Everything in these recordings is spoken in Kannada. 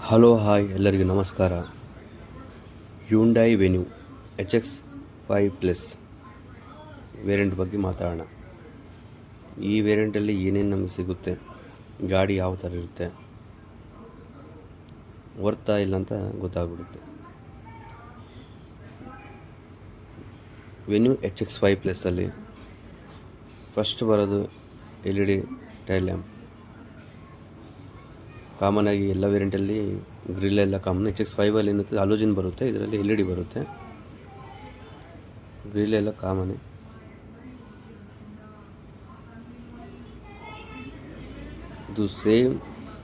ಹಲೋ ಹಾಯ್ ಎಲ್ಲರಿಗೂ ನಮಸ್ಕಾರ. Hyundai venue HX5 plus variant ಬಗ್ಗೆ ಮಾತಾಡೋಣ. ಈ ವೇರಿಯಂಟಲ್ಲಿ ಏನೇನು ನಮಗೆ ಸಿಗುತ್ತೆ, ಗಾಡಿ ಯಾವ ಥರ ಇರುತ್ತೆ, ವರ್ತಾ ಇಲ್ಲ ಅಂತ ಗೊತ್ತಾಗ್ಬಿಡುತ್ತೆ. ವೆನ್ಯೂ HX5 ಪ್ಲಸ್ಸಲ್ಲಿ ಫಸ್ಟ್ ಬರೋದು LED ಟೈಲ್ ಲ್ಯಾಂಪ್. ಕಾಮನ್ ಆಗಿ ಎಲ್ಲ ವೇರಿಯಂಟಲ್ಲಿ ಗ್ರಿಲ್ ಎಲ್ಲ ಕಾಮನ್. HX5ಅಲ್ಲಿ ಏನಿರುತ್ತೆ ಅಲೋಜಿನ್ ಬರುತ್ತೆ, ಇದರಲ್ಲಿ LED ಬರುತ್ತೆ. ಗ್ರಿಲ್ ಎಲ್ಲ ಕಾಮನ್. ಇದು ಸೇಮ್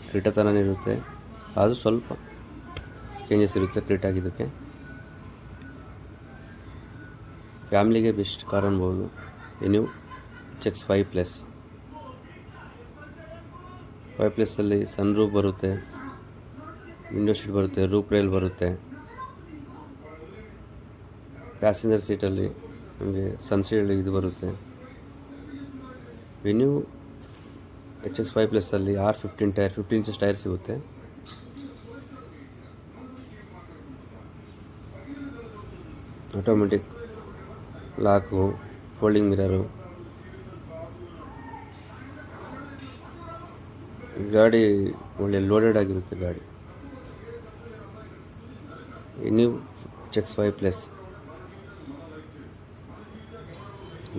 ಕ್ರೀಟಾ ಥರನೇ ಇರುತ್ತೆ, ಅದು ಸ್ವಲ್ಪ ಚೇಂಜಸ್ ಇರುತ್ತೆ ಕ್ರೀಟಾಗಿದ್ದಕ್ಕೆ. ಫ್ಯಾಮ್ಲಿಗೆ ಬೆಸ್ಟ್ ಕಾರ್ ಅನ್ಬೋದು ವೆನ್ಯೂ HX5 ಪ್ಲಸ್. 5 ಪ್ಲಸ್ಸಲ್ಲಿ ಸನ್ ರೂಫ್ ಬರುತ್ತೆ, ವಿಂಡೋ ಶೀಟ್ ಬರುತ್ತೆ, ರೂಫ್ ರೈಲ್ ಬರುತ್ತೆ. ಪ್ಯಾಸೆಂಜರ್ ಸೀಟಲ್ಲಿ ನಮಗೆ ಸನ್ಶೇಡ್ ಇದು ಬರುತ್ತೆ. ವೆನ್ಯೂ HX5 ಪ್ಲಸ್ಸಲ್ಲಿ R15 ಟೈರ್, 15 ಇಂಚಸ್ ಟೈರ್ ಸಿಗುತ್ತೆ. Automatic lock, folding mirror. ಗಾಡಿ ಒಳ್ಳೆ ಲೋಡೆಡ್ ಆಗಿರುತ್ತೆ ಗಾಡಿ. Venue HX5 plus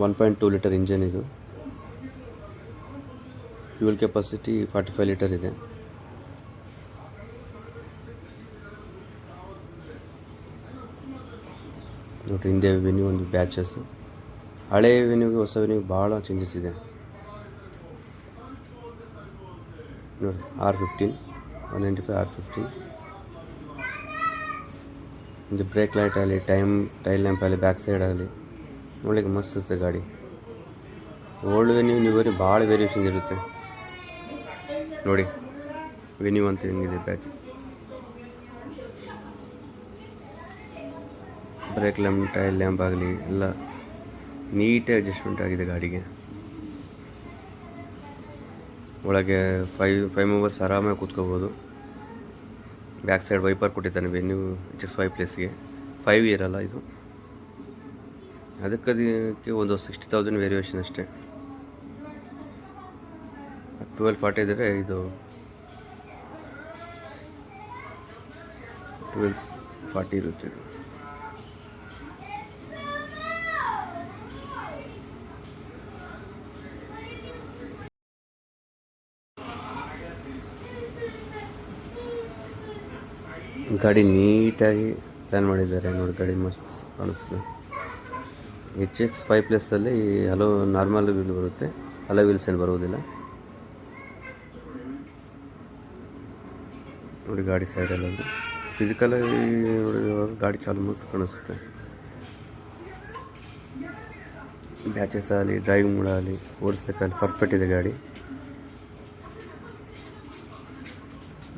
1.2 litre engine ಇದು. ಫ್ಯೂಲ್ ಕೆಪಾಸಿಟಿ 45 ಲೀಟರ್ ಇದೆ. ನೋಡಿರಿ, ಹಿಂದೆ ವೆನ್ಯೂ ಒಂದು ಬ್ಯಾಚಸ್. ಹಳೆ ವೆನ್ಯೂಗೆ ಹೊಸ ವೆನ್ಯೂಗೆ ಭಾಳ ಚೇಂಜಸ್ ಇದೆ ನೋಡಿ. R15 195 R15. ಇದು ಬ್ರೇಕ್ ಲೈಟ್ ಆಗಲಿ, ಟೈಲ್ ಲ್ಯಾಂಪ್ ಆಗಲಿ, ಬ್ಯಾಕ್ ಸೈಡ್ ಆಗಲಿ ನೋಡ್ಲಿಕ್ಕೆ ಮಸ್ತ್ ಇರುತ್ತೆ ಗಾಡಿ. ಓಲ್ಡ್ ವೆನ್ಯೂ ನ್ಯೂವರಿ ಭಾಳ ವೇರಿಯೇಷನ್ ಇರುತ್ತೆ ನೋಡಿ. ವೆನ್ಯೂ ಅಂತ ಹೆಂಗಿದೆ batch. Brake lamp, tail lamp ಆಗಲಿ ಎಲ್ಲ ನೀಟಾಗಿ ಅಡ್ಜಸ್ಟ್ಮೆಂಟ್ ಆಗಿದೆ ಗಾಡಿಗೆ. ಒಳಗೆ ಫೈವ್ ಮೆಂಬರ್ಸ್ ಆರಾಮಾಗಿ ಕೂತ್ಕೋಬೋದು. ಬ್ಯಾಕ್ ಸೈಡ್ ವೈಪರ್ ಕೊಟ್ಟಿದ್ದಾನೆ ವೆನ್ಯೂ HX5 ಪ್ಲಸ್ಗೆ. 5 ಇಯರಲ್ಲ ಇದು, ಅದಕ್ಕೆ ಒಂದು 60,000 ವೇರಿಯೇಷನ್ ಅಷ್ಟೇ. 1240 ಇದ್ದರೆ ಇದು 1240 ಇರುತ್ತೆ. ಗಾಡಿ ನೀಟಾಗಿ ಪ್ಲ್ಯಾನ್ ಮಾಡಿದ್ದಾರೆ ನೋಡಿ. ಗಾಡಿ ಮಸ್ತ್ ಕಾಣಿಸ್ತದೆ. HX5 ಪ್ಲಸ್ಸಲ್ಲಿ ನಾರ್ಮಲ್ ವೀಲ್ ಬರುತ್ತೆ, ಹಲೋ ವೀಲ್ಸ್ ಏನು ಬರುವುದಿಲ್ಲ ನೋಡಿ. ಗಾಡಿ ಸೈಡಲ್ಲಿ ಫಿಸಿಕಲಾಗಿ ನೋಡಿರುವಾಗ ಗಾಡಿ ಚಾಲು ಮಸ್ತ್ ಕಾಣಿಸುತ್ತೆ. ಬ್ಯಾಚಸ್ ಆಗಲಿ, ಡ್ರೈವಿಂಗ್ ಮೋಡ್ ಆಗಲಿ, ಓಡಿಸ್ಬೇಕಾಗಲಿ ಪರ್ಫೆಕ್ಟ್ ಇದೆ ಗಾಡಿ.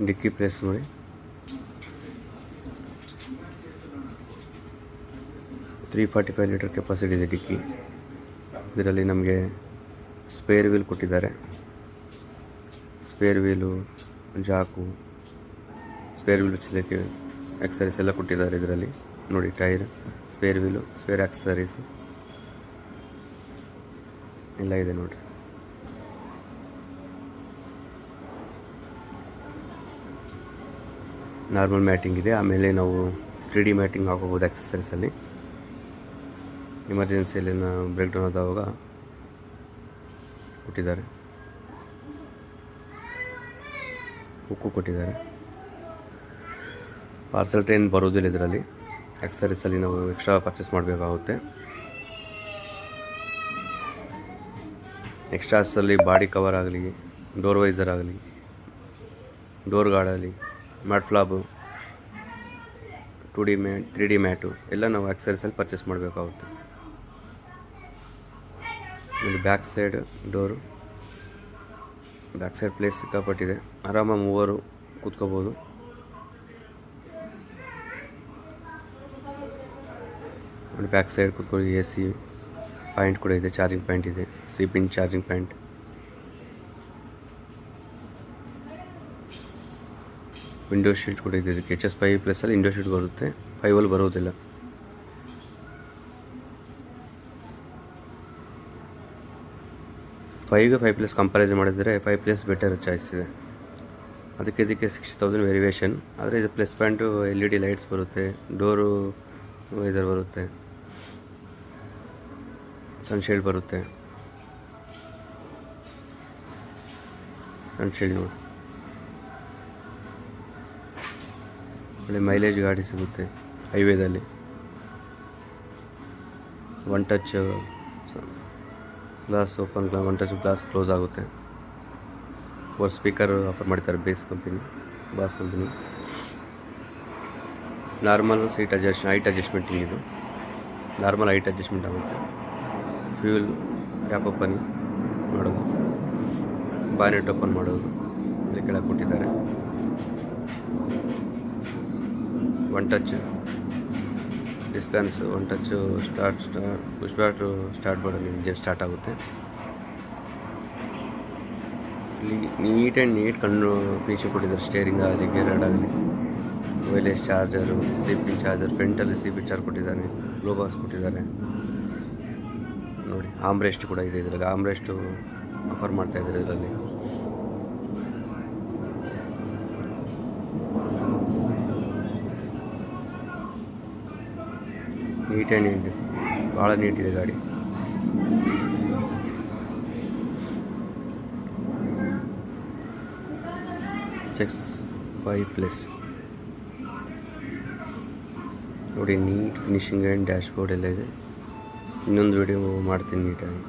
ಡಿಕ್ಕಿ ಪ್ಲೇಸ್ ನೋಡಿ, 345 ಲೀಟರ್ ಕೆಪಾಸಿಟಿ ಇದೆ ಡಿಕ್ಕಿ. ಇದರಲ್ಲಿ ನಮಗೆ ಸ್ಪೇರ್ ವೀಲ್ ಕೊಟ್ಟಿದ್ದಾರೆ. Spare wheel, jack, spare wheel ಹಚ್ಚಲಿಕ್ಕೆ ಆಕ್ಸರೀಸ್ ಎಲ್ಲ ಕೊಟ್ಟಿದ್ದಾರೆ ಇದರಲ್ಲಿ ನೋಡಿ. Tyre, spare wheel, spare accessories ಎಲ್ಲ ಇದೆ ನೋಡಿ. ನಾರ್ಮಲ್ ಮ್ಯಾಟಿಂಗ್ ಇದೆ. ಆಮೇಲೆ ನಾವು 3D ಮ್ಯಾಟಿಂಗ್ ಹಾಕೋಬೋದು ಆಕ್ಸಸರೀಸಲ್ಲಿ. ಎಮರ್ಜೆನ್ಸಿಯಲ್ಲಿ ಬ್ರೇಕ್ ಡೌನ್ ಆದವಾಗ ಕೊಟ್ಟಿದ್ದಾರೆ. ಹುಕ್ಕು ಕೊಟ್ಟಿದ್ದಾರೆ. ಪಾರ್ಸಲ್ ಟ್ರೈನ್ ಬರೋದಿಲ್ಲ ಇದರಲ್ಲಿ. ಆಕ್ಸರೀಸಲ್ಲಿ ನಾವು ಎಕ್ಸ್ಟ್ರಾ ಪರ್ಚೇಸ್ ಮಾಡಬೇಕಾಗುತ್ತೆ. ಎಕ್ಸ್ಟ್ರಾಸಲ್ಲಿ ಬಾಡಿ ಕವರ್ ಆಗಲಿ, ಡೋರ್ ವೈಸರ್ ಆಗಲಿ, ಡೋರ್ ಗಾರ್ಡ್ ಆಗಲಿ, mat flap, 2D mat, 3D mat ಎಲ್ಲ ನಾವು ಆಕ್ಸರೀಸಲ್ಲಿ ಪರ್ಚೇಸ್ ಮಾಡಬೇಕಾಗುತ್ತೆ. ಇಲ್ಲಿ back side door, back side place ಸಿಕ್ಕಾಪಟ್ಟಿದೆ. ಆರಾಮಾಗಿ ಮೂವರು ಕೂತ್ಕೋಬೋದು. ಬ್ಯಾಕ್ ಸೈಡ್ ಕೂತ್ಕೊಳ್ಳಿ. AC ಪಾಯಿಂಟ್ ಕೂಡ ಇದೆ, ಚಾರ್ಜಿಂಗ್ ಪಾಯಿಂಟ್ ಇದೆ, C pin charging point. Window sheet ಕೂಡ ಇದೆ ಇದಕ್ಕೆ. HS5 ಪ್ಲಸ್ಸಲ್ಲಿ ವಿಂಡೋ ಶೀಟ್ ಬರುತ್ತೆ, 5ಅಲ್ಲಿ ಬರೋದಿಲ್ಲ. ಫೈವ್ಗೆ 5 ಪ್ಲಸ್ ಕಂಪ್ಯಾರಿಸನ್ ಮಾಡಿದರೆ 5 ಪ್ಲಸ್ ಬೆಟರ್ ಚಾಯ್ಸ್ ಇದೆ. ಅದಕ್ಕೆ ಇದಕ್ಕೆ 60,000 ವೇರಿಯೇಷನ್. ಆದರೆ ಇದು ಪ್ಲಸ್ ಪಾಯಿಂಟು LED ಲೈಟ್ಸ್ ಬರುತ್ತೆ, ಡೋರು ಇದರ ಬರುತ್ತೆ, ಸನ್ಶೇಡ್ ಬರುತ್ತೆ. ಸನ್ಶೇಡ್ ನೋಡಿ, ಒಳ್ಳೆ ಮೈಲೇಜ್ ಗಾಡಿ ಸಿಗುತ್ತೆ ಹೈವೇದಲ್ಲಿ. One touch glass open, one touch glass close ಆಗುತ್ತೆ. 4 ಸ್ಪೀಕರ್ ಆಫರ್ ಮಾಡ್ತಾರೆ boss company. Normal seat height ಅಡ್ಜಸ್ಟ್ಮೆಂಟಿಂಗ್ ಇದು. ನಾರ್ಮಲ್ ಹೈಟ್ ಅಡ್ಜಸ್ಟ್ಮೆಂಟ್ ಆಗುತ್ತೆ. ಫ್ಯೂಲ್ ಕ್ಯಾಪ್ ಓಪನ್ ಮಾಡೋದು, ಬಾನೆಟ್ ಓಪನ್ ಮಾಡೋದು ಇಲ್ಲಿ ಕೆಳಗೆ ಕೊಟ್ಟಿದ್ದಾರೆ. ಒನ್ ಟಚ್ ಡಿಸ್ಪ್ಯಾನ್ಸ್, ಒನ್ ಟಚ್ ಸ್ಟಾರ್ಟ್ ಮಾಡೋದು, ಇಂಜಿನ್ ಸ್ಟಾರ್ಟ್ ಆಗುತ್ತೆ. ನೀಟ್ ಕಣ್ಣು ಫೀಚರ್ ಕೊಟ್ಟಿದ್ದಾರೆ. ಸ್ಟೇರಿಂಗ್ ಆಗಲಿ, ಗೇರ್ ಆಗಲಿ, ವೈರ್ಲೆಸ್ ಚಾರ್ಜರು, CP ಚಾರ್ಜರ್, ಫ್ರಂಟಲ್ಲಿ CP ಚಾರ್ಜ್ ಕೊಟ್ಟಿದ್ದಾರೆ, ಗ್ಲೋ ಬಾಕ್ಸ್ ಕೊಟ್ಟಿದ್ದಾರೆ ನೋಡಿ. ಆಮ್ರೆಸ್ಟ್ ಕೂಡ ಇದೆ ಇದರಲ್ಲಿ. ಆಮ್ರೆಸ್ಟು ಆಫರ್ ಮಾಡ್ತಾಯಿದ್ದಾರೆ ಇದರಲ್ಲಿ. ನೀಟ್ ಭಾಳ ನೀಟಿದೆ ಗಾಡಿ. HS5 ನೋಡಿ, ನೀಟ್ ಫಿನಿಶಿಂಗ್ ಆ್ಯಂಡ್ ಡ್ಯಾಶ್ಬೋರ್ಡ್ ಎಲ್ಲ ಇದೆ. ಇನ್ನೊಂದು ವಿಡಿಯೋ ಮಾಡ್ತೀನಿ ನೀಟಾಗಿ.